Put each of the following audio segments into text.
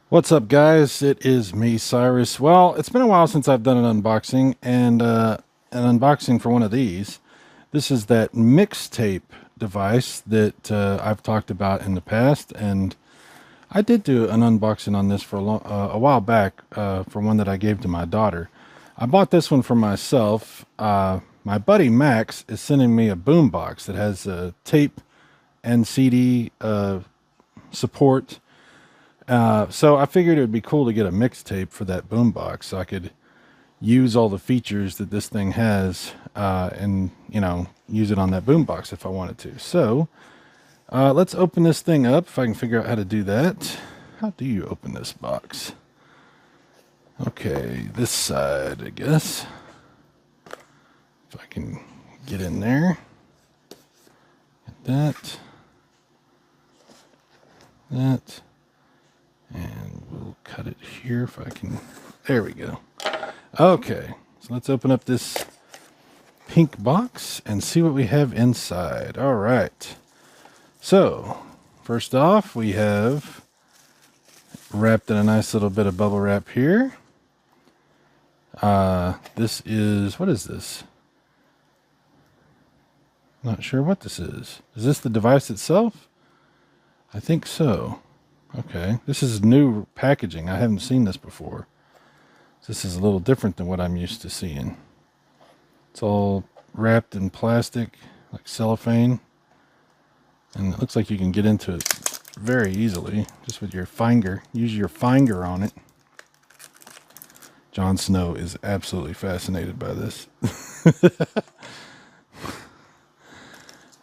What's up, guys? It is me, Cyrus. Well, it's been a while since I've done an unboxing, and an unboxing for one of these. This is that Mixxtape device that I've talked about in the past, and I did do an unboxing on this for a while back for one that I gave to my daughter. I bought this one for myself. My buddy Max is sending me a boombox that has tape and CD support. So I figured it would be cool to get a mixtape for that boombox so I could use all the features that this thing has and, use it on that boombox if I wanted to. So let's open this thing up if I can figure out how to do that. How do you open this box? Okay, this side, I guess. If I can get in there. Get that. That. And we'll cut it here if I can. There we go. Okay, so let's open up this pink box and see what we have inside. All right. So, first off, we have wrapped in a nice little bit of bubble wrap here. This is, what is this? Not sure what this is. Is this the device itself? I think so. Okay, this is new packaging. I haven't seen this before. This is a little different than what I'm used to seeing. It's all wrapped in plastic, like cellophane. And it looks like you can get into it very easily, just with your finger. Use your finger on it. Jon Snow is absolutely fascinated by this.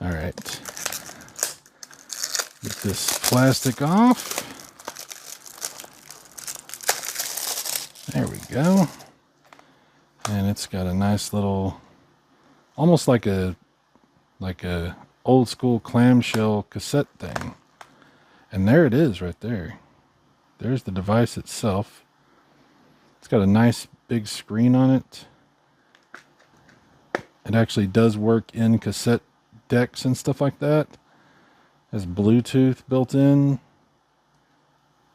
All right. Get this plastic off. There we go. And it's got a nice little, almost like a old school clamshell cassette thing. And there it is right there. There's the device itself. It's got a nice big screen on it. It actually does work in cassette decks and stuff like that. Has Bluetooth built in.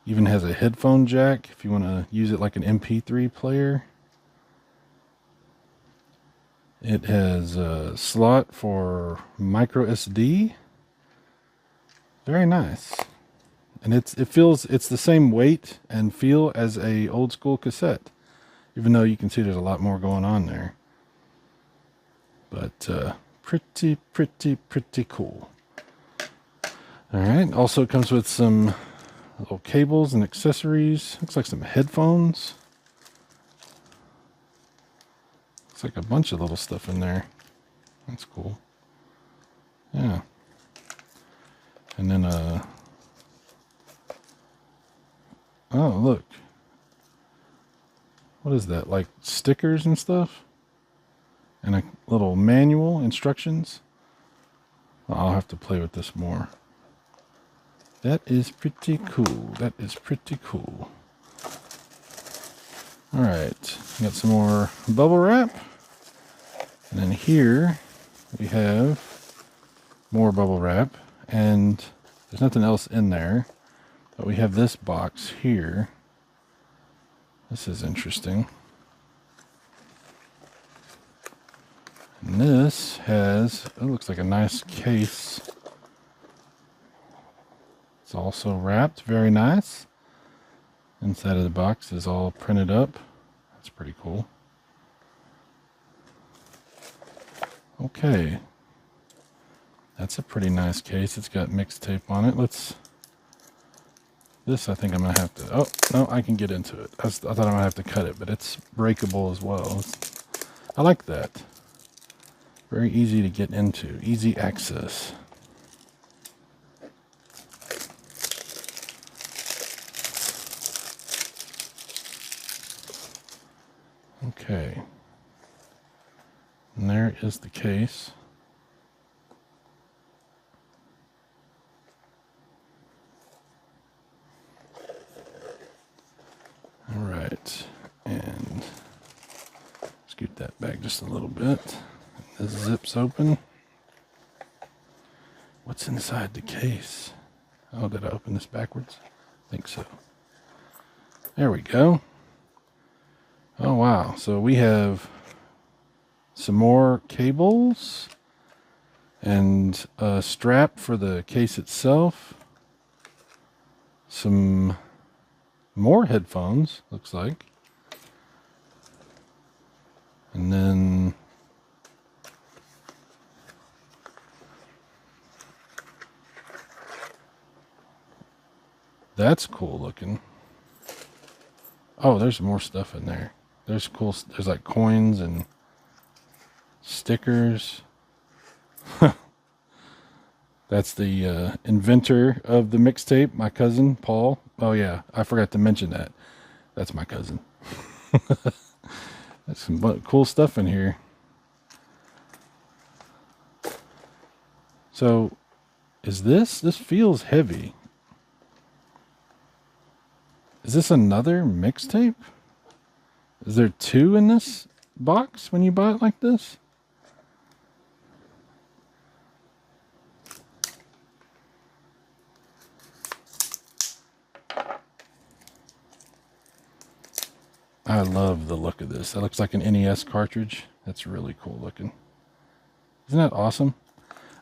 Even has a headphone jack if you want to use it like an MP3 player. It has a slot for micro SD. Very nice. And it's the same weight and feel as a old school cassette. Even though you can see there's a lot more going on there. But pretty cool. Alright, also comes with some little cables and accessories. Looks like some headphones. Looks like a bunch of little stuff in there. That's cool. Yeah. And then, oh, look. What is that? Like stickers and stuff? And a little manual, instructions. Well, I'll have to play with this more. That is pretty cool. That is pretty cool. All right, got some more bubble wrap. And then here we have more bubble wrap. And there's nothing else in there. But we have this box here. This is interesting. And this has, it looks like a nice case. It's also wrapped, very nice. Inside of the box is all printed up. That's pretty cool. Okay. That's a pretty nice case. It's got Mixxtape on it. This I think I'm going to have to, oh, no, I can get into it. I thought I might have to cut it, but it's breakable as well. I like that. Very easy to get into, easy access. Okay, and there is the case. All right, and scoot that back just a little bit. This zips open. What's inside the case? Oh, did I open this backwards? I think so. There we go. Oh, wow. So we have some more cables and a strap for the case itself. Some more headphones, looks like. And then that's cool looking. Oh, there's more stuff in there. There's cool, there's like coins and stickers. That's the inventor of the mixtape, my cousin, Paul. Oh yeah, I forgot to mention that. That's my cousin. There's some cool stuff in here. So, this feels heavy. Is this another mixtape? Is there two in this box when you buy it like this? I love the look of this. That looks like an NES cartridge. That's really cool looking. Isn't that awesome?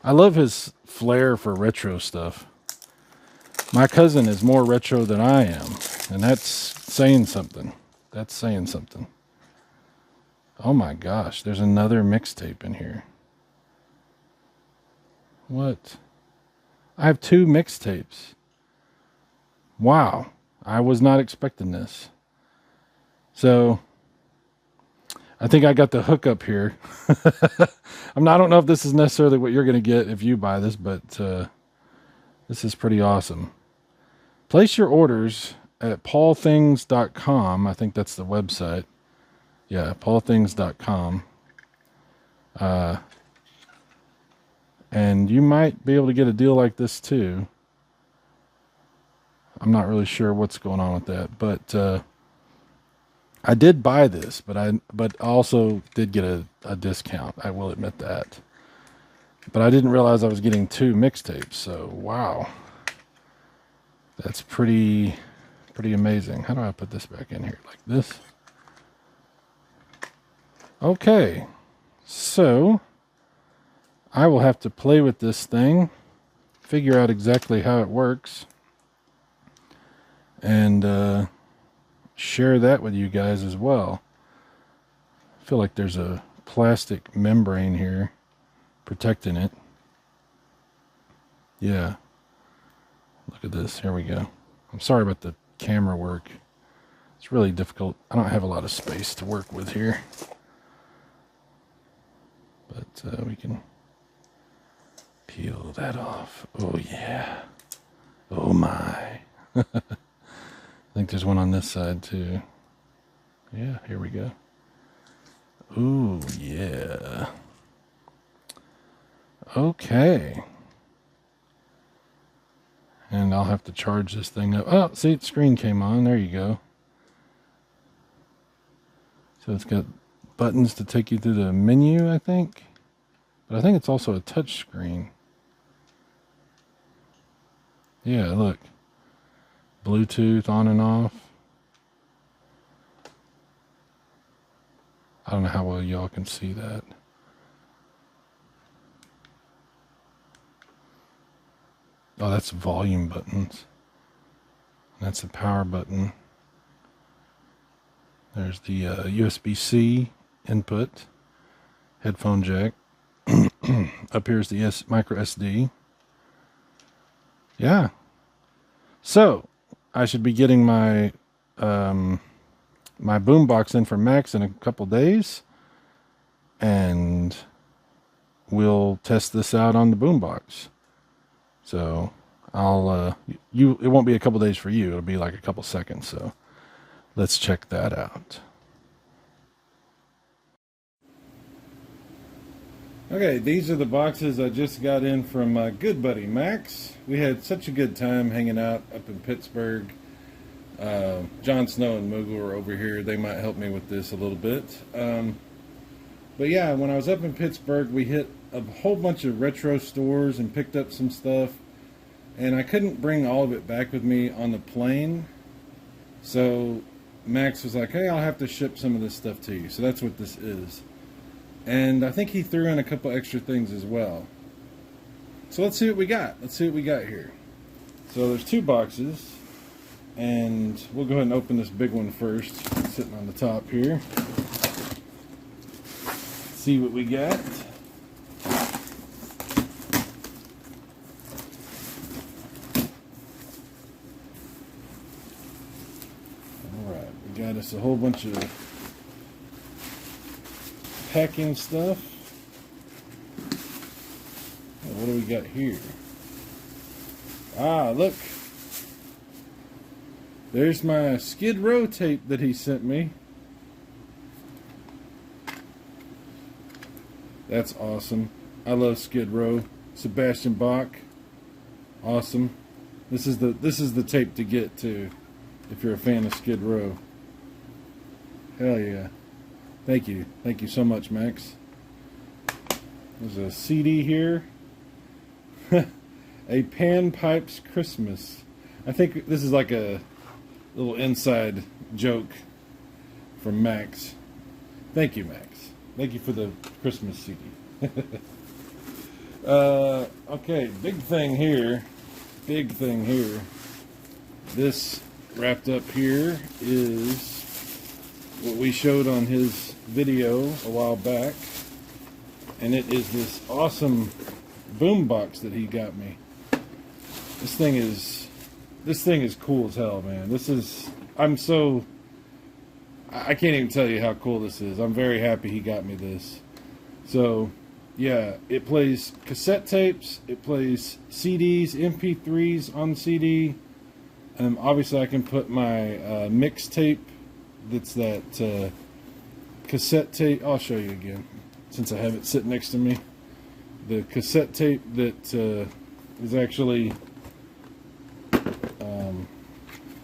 I love his flair for retro stuff. My cousin is more retro than I am, and that's saying something. That's saying something. Oh my gosh, there's another mixtape in here. What? I have two mixtapes. Wow, I was not expecting this. So, I think I got the hookup here. I don't know if this is necessarily what you're going to get if you buy this, but this is pretty awesome. Place your orders at paulthings.com. I think that's the website. Yeah, paulthings.com. And you might be able to get a deal like this too. I'm not really sure what's going on with that, but I did buy this, but I also did get a discount. I will admit that. But I didn't realize I was getting two mixtapes, so wow. That's pretty amazing. How do I put this back in here? Like this? Okay. So, I will have to play with this thing, figure out exactly how it works, and share that with you guys as well. I feel like there's a plastic membrane here protecting it. Yeah. Look at this. Here we go. I'm sorry about the camera work. It's really difficult. I don't have a lot of space to work with here. But we can peel that off. Oh yeah. Oh my. I think there's one on this side too. Yeah, here we go. Ooh, yeah. Okay. And I'll have to charge this thing up. Oh, see, the screen came on. There you go. So it's got buttons to take you through the menu, I think. But I think it's also a touch screen. Yeah, look. Bluetooth on and off. I don't know how well y'all can see that. Oh, that's volume buttons. That's the power button. There's the USB-C input, headphone jack. Up here's the micro SD. Yeah. So, I should be getting my my boombox in from Max in a couple days, and we'll test this out on the boombox. So I'll it won't be a couple days for you. It'll be like a couple seconds. So let's check that out. Okay, these are the boxes I just got in from my good buddy Max. We had such a good time hanging out up in Pittsburgh. Jon Snow and Moogle are over here. They might help me with this a little bit. But yeah, when I was up in Pittsburgh, we hit a whole bunch of retro stores and picked up some stuff. And I couldn't bring all of it back with me on the plane. So Max was like, hey, I'll have to ship some of this stuff to you. So that's what this is. And I think he threw in a couple extra things as well. So let's see what we got. Let's see what we got here. So there's 2 boxes. And we'll go ahead and open this big one first. It's sitting on the top here. See what we got. Alright, we got us a whole bunch of packing stuff. What do we got here? Ah, look. There's my Skid Row tape that he sent me. That's awesome. I love Skid Row. Sebastian Bach. Awesome. This is the tape to get too, if you're a fan of Skid Row. Hell yeah. Thank you. Thank you so much, Max. There's a CD here. A Panpipes Christmas. I think this is like a little inside joke from Max. Thank you, Max. Thank you for the Christmas CD. Okay, big thing here. Big thing here. This wrapped up here is what we showed on his video a while back. And it is this awesome boombox that he got me. This thing is cool as hell, man. I can't even tell you how cool this is. I'm very happy he got me this. So, yeah, it plays cassette tapes, it plays CDs, MP3s on CD, and obviously I can put my Mixxtape, that's that cassette tape. I'll show you again, since I have it sitting next to me. The cassette tape that is actually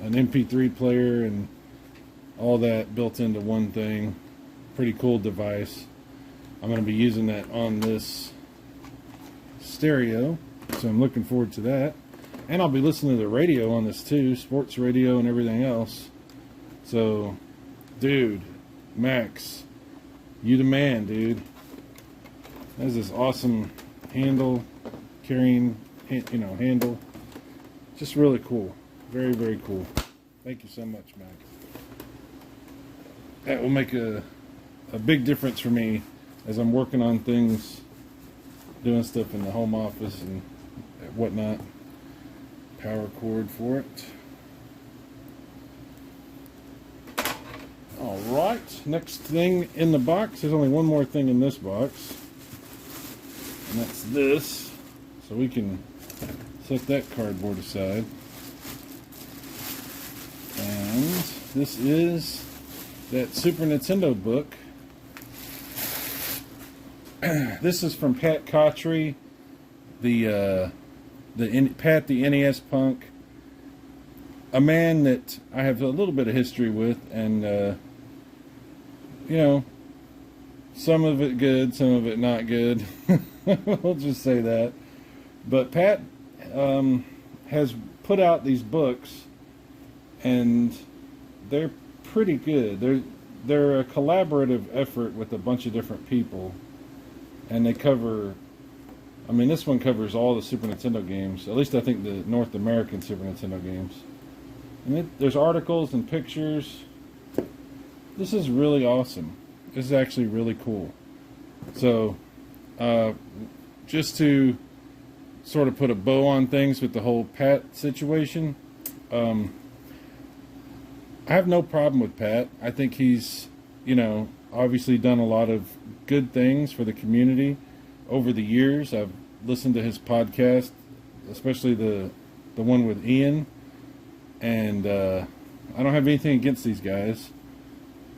an MP3 player and all that built into one thing. Pretty cool device. I'm going to be using that on this stereo, so I'm looking forward to that. And I'll be listening to the radio on this too, sports radio and everything else. So, dude, Max, you the man, dude. There's this awesome handle, carrying, handle. Just really cool. Very, very cool. Thank you so much, Max. That will make a big difference for me as I'm working on things, doing stuff in the home office and whatnot. Power cord for it. Alright, next thing in the box. There's only one more thing in this box. And that's this. So we can set that cardboard aside. And this is that Super Nintendo book. This is from Pat Cottrey, Pat the NES punk, a man that I have a little bit of history with, and some of it good, some of it not good. We'll just say that. But Pat has put out these books, and they're pretty good. They're a collaborative effort with a bunch of different people, and they cover, this one covers all the Super Nintendo games, at least I think the North American Super Nintendo games. And there's articles and pictures. This is really awesome. This is actually really cool. So, just to sort of put a bow on things with the whole Pat situation, I have no problem with Pat. I think he's, obviously done a lot of good things for the community over the years. I've listened to his podcast, especially the one with Ian, and I don't have anything against these guys.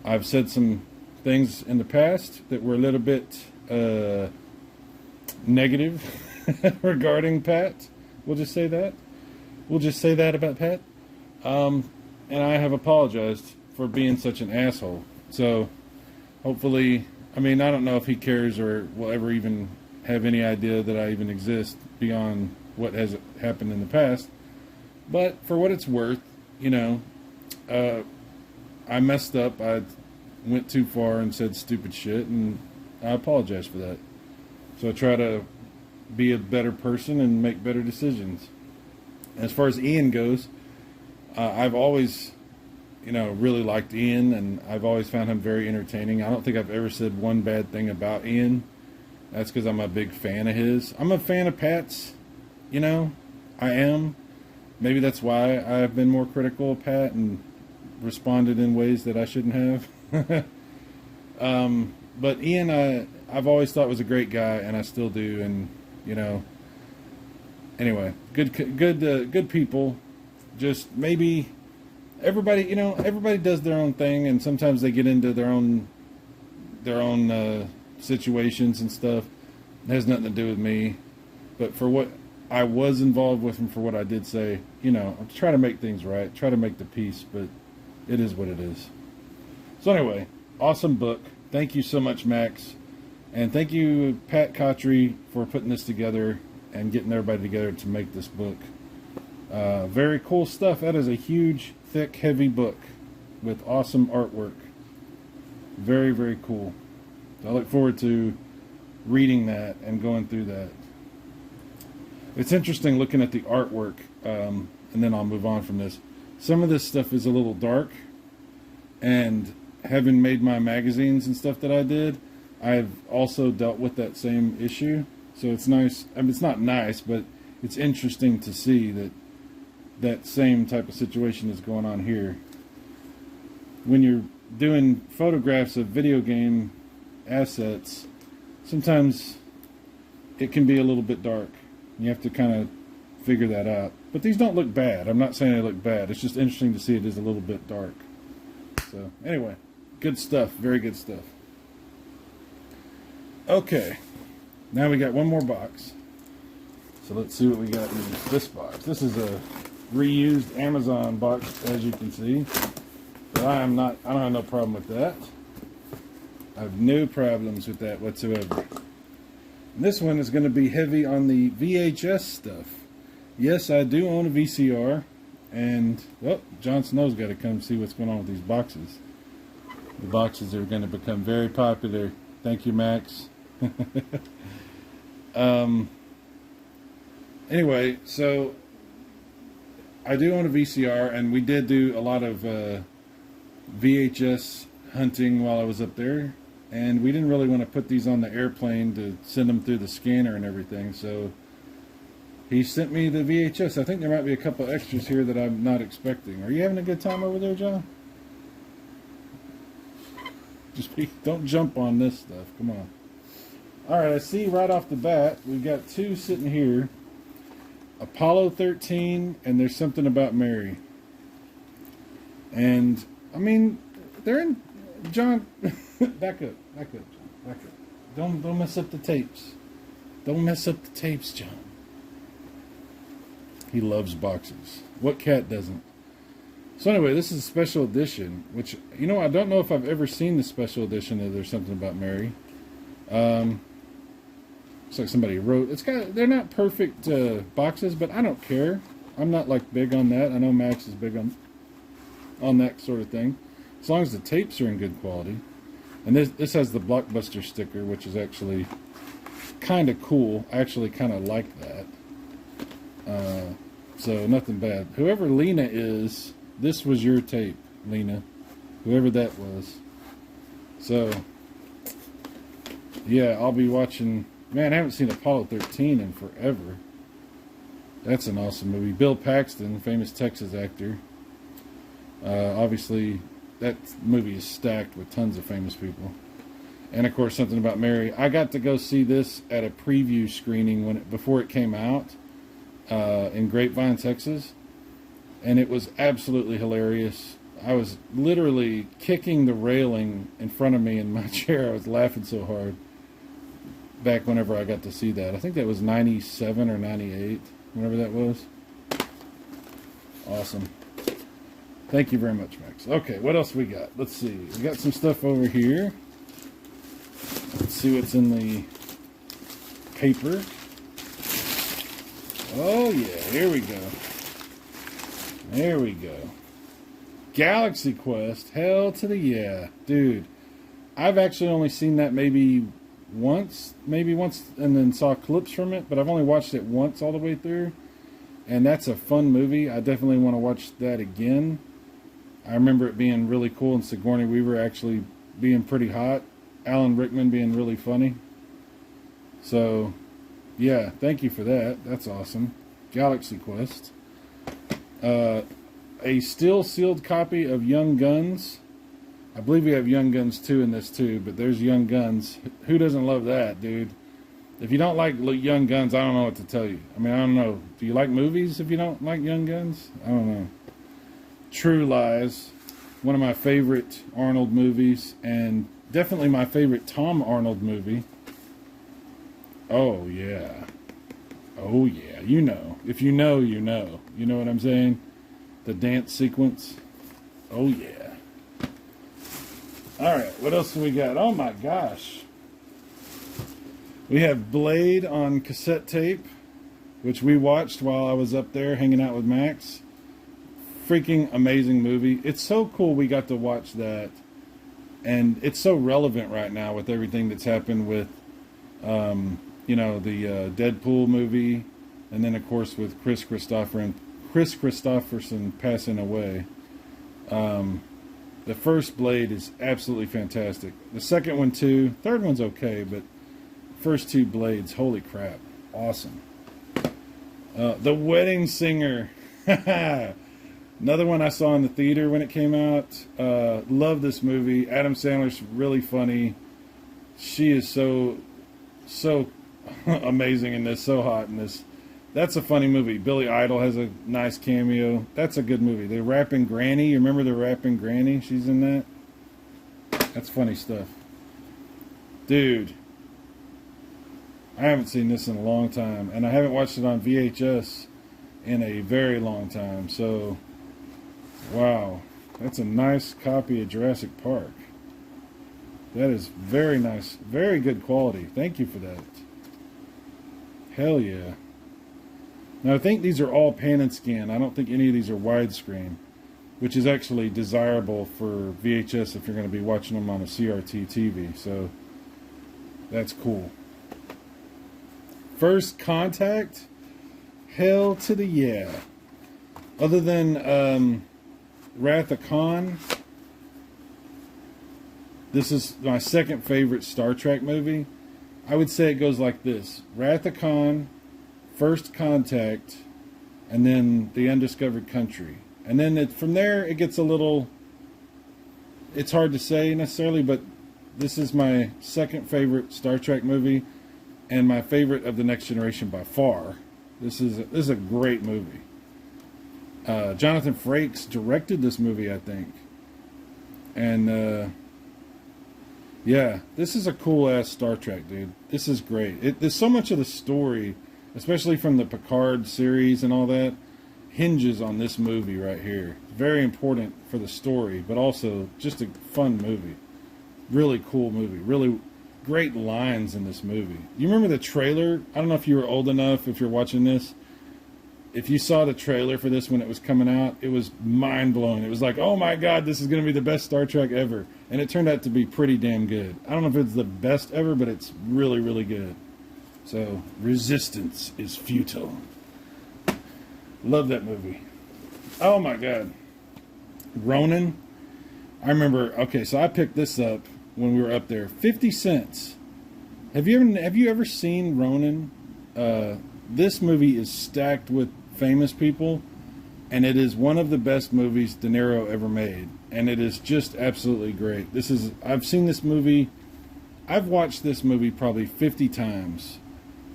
I've said some things in the past that were a little bit negative regarding Pat. We'll just say that. We'll just say that about Pat. And I have apologized for being such an asshole. So, hopefully, I don't know if he cares or will ever even have any idea that I even exist beyond what has happened in the past. But for what it's worth, I messed up. I went too far and said stupid shit, and I apologize for that. So I try to be a better person and make better decisions. As far as Ian goes, I've always, really liked Ian, and I've always found him very entertaining. I don't think I've ever said one bad thing about Ian. That's because I'm a big fan of his. I'm a fan of Pat's, I am. Maybe that's why I've been more critical of Pat and responded in ways that I shouldn't have. But Ian, I've always thought was a great guy, and I still do. And anyway, good people. Just maybe everybody, everybody does their own thing, and sometimes they get into their own situations and stuff. It has nothing to do with me. But for what I was involved with, and for what I did say, I'm trying to make things right, try to make the peace, but it is what it is. So anyway, awesome book. Thank you so much, Max. And thank you, Pat Cottrey, for putting this together and getting everybody together to make this book. Very cool stuff. That is a huge, thick, heavy book with awesome artwork. Very, very cool. I look forward to reading that and going through that. It's interesting looking at the artwork, and then I'll move on from this. Some of this stuff is a little dark, and having made my magazines and stuff that I did, I've also dealt with that same issue. So it's nice. I mean, it's not nice, but it's interesting to see that that same type of situation is going on here. When you're doing photographs of video game assets, sometimes it can be a little bit dark. You have to kind of figure that out. But these don't look bad. I'm not saying they look bad. It's just interesting to see it is a little bit dark. So anyway, good stuff. Very good stuff. Okay, now we got one more box. So let's see what we got in this box. This is a reused Amazon box, as you can see. But I don't have no problem with that. I have no problems with that whatsoever. And this one is going to be heavy on the VHS stuff. Yes, I do own a VCR, and well, Jon Snow's got to come see what's going on with these boxes. The boxes are going to become very popular. Thank you, Max. Anyway, so I do own a VCR, and we did do a lot of VHS hunting while I was up there, and we didn't really want to put these on the airplane to send them through the scanner and everything, so he sent me the VHS. I think there might be a couple extras here that I'm not expecting. Are you having a good time over there, John? Don't jump on this stuff. Come on. Alright, I see right off the bat, we've got two sitting here. Apollo 13, and There's Something About Mary. And, I mean, they're in... John, back up, John, back up. Don't mess up the tapes. Don't mess up the tapes, John. He loves boxes. What cat doesn't? So anyway, this is a special edition, which, I don't know if I've ever seen the special edition of There's Something About Mary. Looks like somebody wrote. They're not perfect boxes, but I don't care. I'm not like big on that. I know Max is big on that sort of thing. As long as the tapes are in good quality. And this has the Blockbuster sticker, which is actually kind of cool. I actually kind of like that. So nothing bad. Whoever Lena is, this was your tape, Lena. Whoever that was. So, yeah, I'll be watching... Man, I haven't seen Apollo 13 in forever. That's an awesome movie. Bill Paxton, famous Texas actor. Obviously, that movie is stacked with tons of famous people. And, of course, Something About Mary. I got to go see this at a preview screening before it came out in Grapevine, Texas. And it was absolutely hilarious. I was literally kicking the railing in front of me in my chair. I was laughing so hard. Back whenever I got to see that. I think that was 97 or 98, whenever that was. Awesome. Thank you very much, Max. Okay, what else we got? Let's see. We got some stuff over here. Let's see what's in the paper. Oh, yeah, here we go. There we go. Galaxy Quest. Hell to the yeah. Dude, I've actually only seen that maybe once, and then saw clips from it, but I've only watched it once all the way through. And that's a fun movie. I definitely want to watch that again. I remember it being really cool and Sigourney Weaver actually being pretty hot. Alan Rickman being really funny. So, yeah, thank you for that. That's awesome. Galaxy Quest. A still sealed copy of Young Guns. I believe we have Young Guns 2 in this too, but there's Young Guns. Who doesn't love that, dude? If you don't like Young Guns, I don't know what to tell you. I mean, I don't know. Do you like movies if you don't like Young Guns? I don't know. True Lies. One of my favorite Arnold movies, and definitely my favorite Tom Arnold movie. Oh, yeah. Oh, yeah. You know. If you know, you know. You know what I'm saying? The dance sequence. Oh, yeah. Alright, what else do we got? Oh, my gosh. We have Blade on cassette tape, which we watched while I was up there hanging out with Max. Freaking amazing movie. It's so cool we got to watch that. And it's so relevant right now with everything that's happened with, you know, the Deadpool movie. And then, of course, with Chris Christopherson passing away. The first Blade is absolutely fantastic. The second one, too. Third one's okay, but first two Blades, holy crap. Awesome. The Wedding Singer. Another one I saw in the theater when it came out. Love this movie. Adam Sandler's really funny. She is so amazing in this, so hot in this. That's a funny movie. Billy Idol has a nice cameo. That's a good movie. The Rapping Granny. You remember the Rapping Granny? She's in that. That's funny stuff. Dude. I haven't seen this in a long time. And I haven't watched it on VHS in a very long time. So, wow. That's a nice copy of Jurassic Park. That is very nice. Very good quality. Thank you for that. Hell yeah. Now, I think these are all pan and scan. I don't think any of these are widescreen, which is actually desirable for VHS if you're going to be watching them on a CRT TV. So, that's cool. First Contact? Hell to the yeah. Other than Wrath of Khan, this is my second favorite Star Trek movie. I would say it goes like this. Wrath of Khan, First Contact, and then The Undiscovered Country. And then from there, it gets a little... It's hard to say necessarily, but this is my second favorite Star Trek movie, and my favorite of The Next Generation by far. This is a great movie. Jonathan Frakes directed this movie, I think. And, yeah, this is a cool-ass Star Trek, dude. This is great. There's so much of the story, especially from the Picard series and all that, hinges on this movie right here. Very important for the story, but also just a fun movie. Really cool movie. Really great lines in this movie. You remember the trailer? I don't know if you were old enough, if you're watching this. If you saw the trailer for this when it was coming out, it was mind-blowing. It was like, oh my god, this is going to be the best Star Trek ever. And it turned out to be pretty damn good. I don't know if it's the best ever, but it's really, really good. So, resistance is futile. Love that movie. Oh my god. Ronin. I remember, okay, so I picked this up when we were up there. 50 cents. Have you ever seen Ronin? This movie is stacked with famous people, and it is one of the best movies De Niro ever made. And it is just absolutely great. I've seen this movie. I've watched this movie probably 50 times.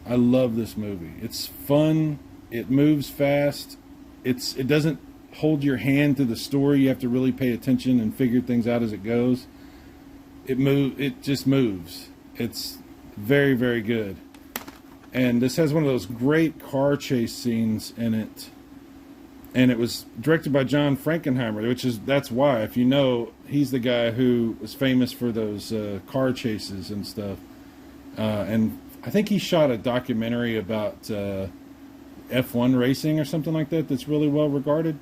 I love this movie. It's fun. It moves fast. It doesn't hold your hand through the story. You have to really pay attention and figure things out as it goes. It just moves. It's very, very good. And this has one of those great car chase scenes in it. And it was directed by John Frankenheimer, that's why, if you know, he's the guy who was famous for those car chases and stuff. And I think he shot a documentary about F1 racing or something like that that's really well regarded.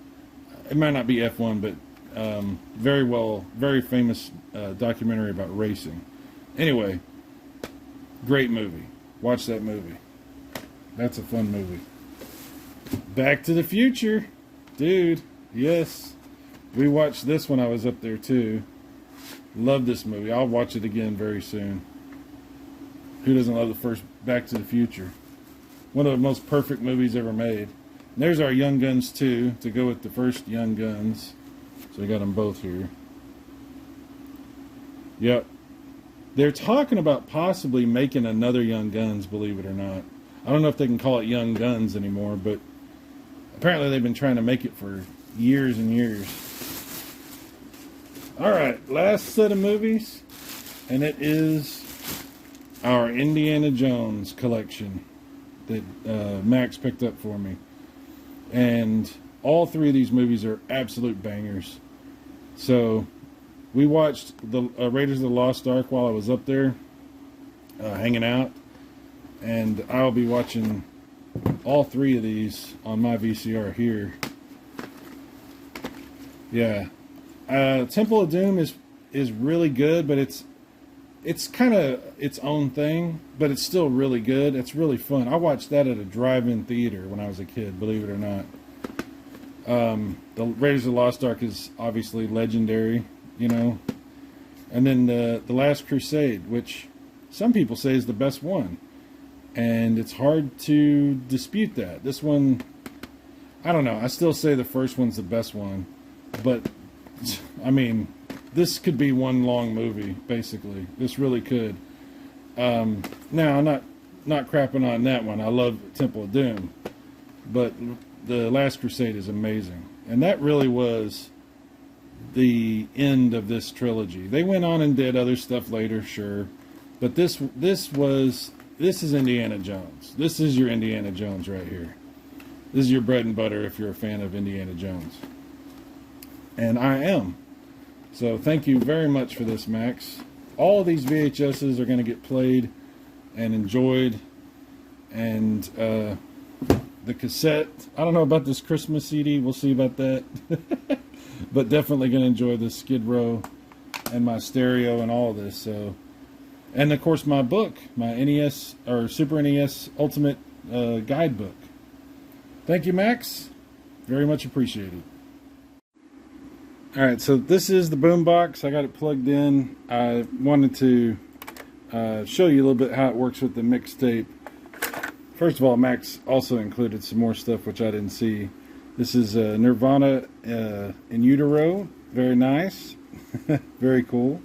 It might not be F1, but Very famous documentary about racing. Anyway, great movie. Watch that movie. That's a fun movie. Back to the Future. Dude, yes. We watched this when I was up there too. Love this movie. I'll watch it again very soon. Who doesn't love the first Back to the Future? One of the most perfect movies ever made. And there's our Young Guns 2 to go with the first Young Guns. So we got them both here. Yep. They're talking about possibly making another Young Guns, believe it or not. I don't know if they can call it Young Guns anymore, but apparently they've been trying to make it for years and years. Alright, last set of movies. And it is our Indiana Jones collection that Max picked up for me. And all three of these movies are absolute bangers. So we watched the Raiders of the Lost Ark while I was up there hanging out. And I'll be watching all three of these on my VCR here. Yeah. Temple of Doom is really good, but it's kind of its own thing, but it's still really good. It's really fun. I watched that at a drive-in theater when I was a kid, believe it or not. The Raiders of the Lost Ark is obviously legendary, you know. And then the Last Crusade, which some people say is the best one. And it's hard to dispute that. This one, I don't know. I still say the first one's the best one. But, I mean, this could be one long movie, basically. This really could. Now, I'm not crapping on that one. I love Temple of Doom. But the Last Crusade is amazing. And that really was the end of this trilogy. They went on and did other stuff later, sure. But this is Indiana Jones. This is your Indiana Jones right here. This is your bread and butter if you're a fan of Indiana Jones. And I am. So thank you very much for this, Max. All of these VHSs are going to get played and enjoyed. And the cassette, I don't know about this Christmas CD. We'll see about that. But definitely going to enjoy this Skid Row and my stereo and all of this. So, and of course my book, my NES or Super NES Ultimate Guidebook. Thank you, Max. Very much appreciated. Alright, so this is the boombox. I got it plugged in. I wanted to show you a little bit how it works with the Mixxtape. First of all, Max also included some more stuff which I didn't see. This is Nirvana in Utero. Very nice. Very cool.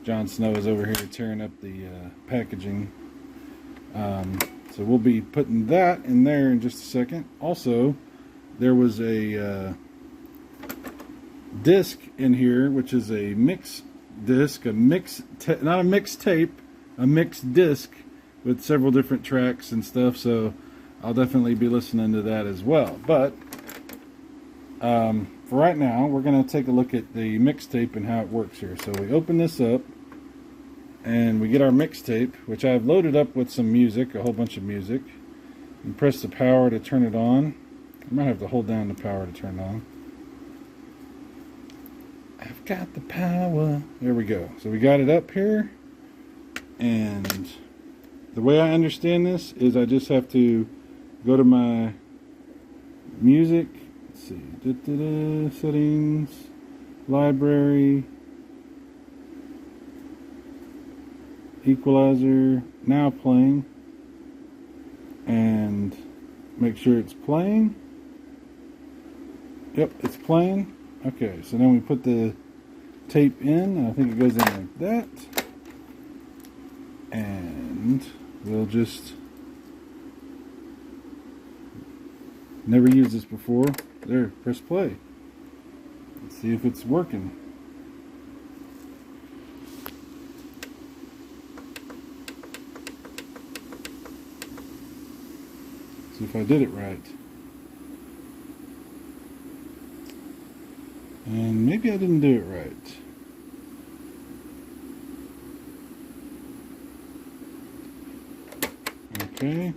Jon Snow is over here tearing up the packaging. So we'll be putting that in there in just a second. Also, there was a disc in here, which is a mix disc, not a mixtape, a mixed disc with several different tracks and stuff. So I'll definitely be listening to that as well. But for right now, we're going to take a look at the Mixxtape and how it works here. So we open this up and we get our Mixxtape, which I've loaded up with some music, a whole bunch of music, and press the power to turn it on. I might have to hold down the power to turn it on. I've got the power. There we go. So we got it up here, and the way I understand this is I just have to go to my music. Let's see, settings, library, equalizer, now playing, and make sure it's playing. Yep, it's playing. Okay, so then we put the tape in. I think it goes in like that. And we'll just, never used this before. There, press play. Let's see if it's working. See if I did it right. And maybe I didn't do it right. Okay.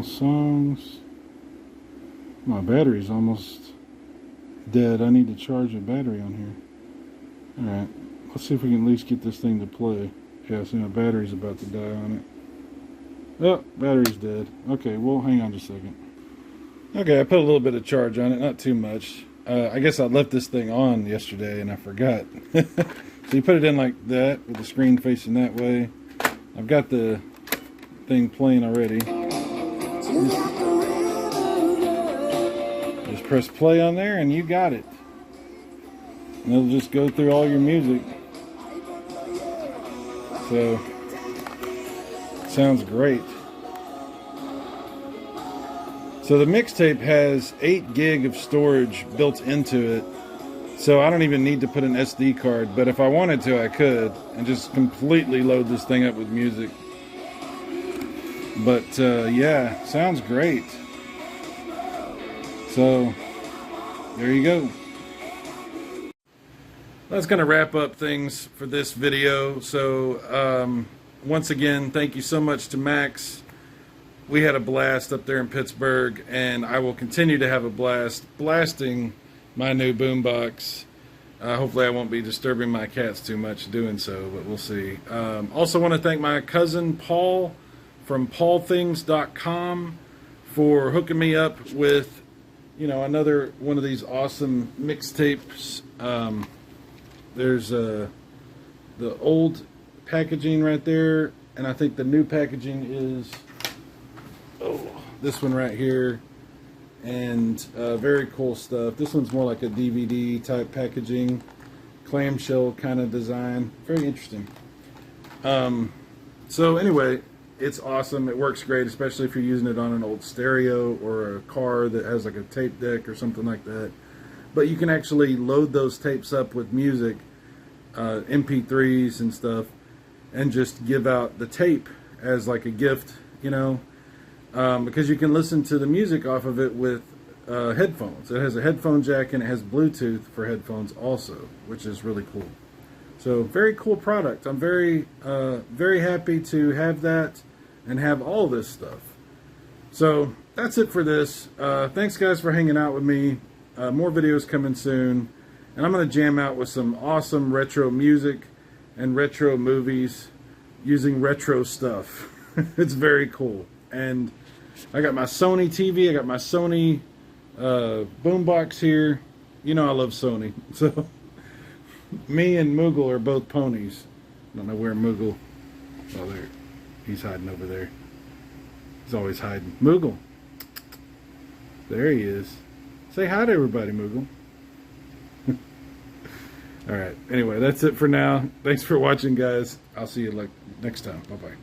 songs. My battery's almost dead. I need to charge a battery on here. Alright, let's see if we can at least get this thing to play. Yeah, see my battery's about to die on it. Oh, battery's dead. Okay, well, hang on just a second. Okay, I put a little bit of charge on it, not too much. I guess I left this thing on yesterday and I forgot. So you put it in like that with the screen facing that way. I've got the thing playing already. Just press play on there and you got it. And it'll just go through all your music. So, sounds great. So the Mixxtape has 8 gig of storage built into it. So I don't even need to put an SD card, but if I wanted to, I could, and just completely load this thing up with music. But yeah, sounds great. So there you go. That's going to wrap up things for this video. So once again, thank you so much to Max. We had a blast up there in Pittsburgh, and I will continue to have a blast blasting my new boombox. Hopefully I won't be disturbing my cats too much doing so, but we'll see. Also want to thank my cousin Paul from paulthings.com for hooking me up with, you know, another one of these awesome mixtapes. There's the old packaging right there, and I think the new packaging is this one right here. And very cool stuff. This one's more like a DVD type packaging, clamshell kind of design. Very interesting. So anyway, it's awesome. It works great, especially if you're using it on an old stereo or a car that has like a tape deck or something like that. But you can actually load those tapes up with music, MP3s and stuff, and just give out the tape as like a gift, you know. Because you can listen to the music off of it with headphones. It has a headphone jack and it has Bluetooth for headphones also, which is really cool. So very cool product. I'm very happy to have that and have all this stuff. So that's it for this. Thanks guys for hanging out with me. More videos coming soon. And I'm going to jam out with some awesome retro music and retro movies using retro stuff. It's very cool. And I got my Sony TV, I got my Sony boombox here. You know I love Sony. So me and Moogle are both ponies. I don't know where Moogle. Oh, there. He's hiding over there. He's always hiding. Moogle. There he is. Say hi to everybody, Moogle. Alright, anyway, that's it for now. Thanks for watching, guys. I'll see you next time. Bye-bye.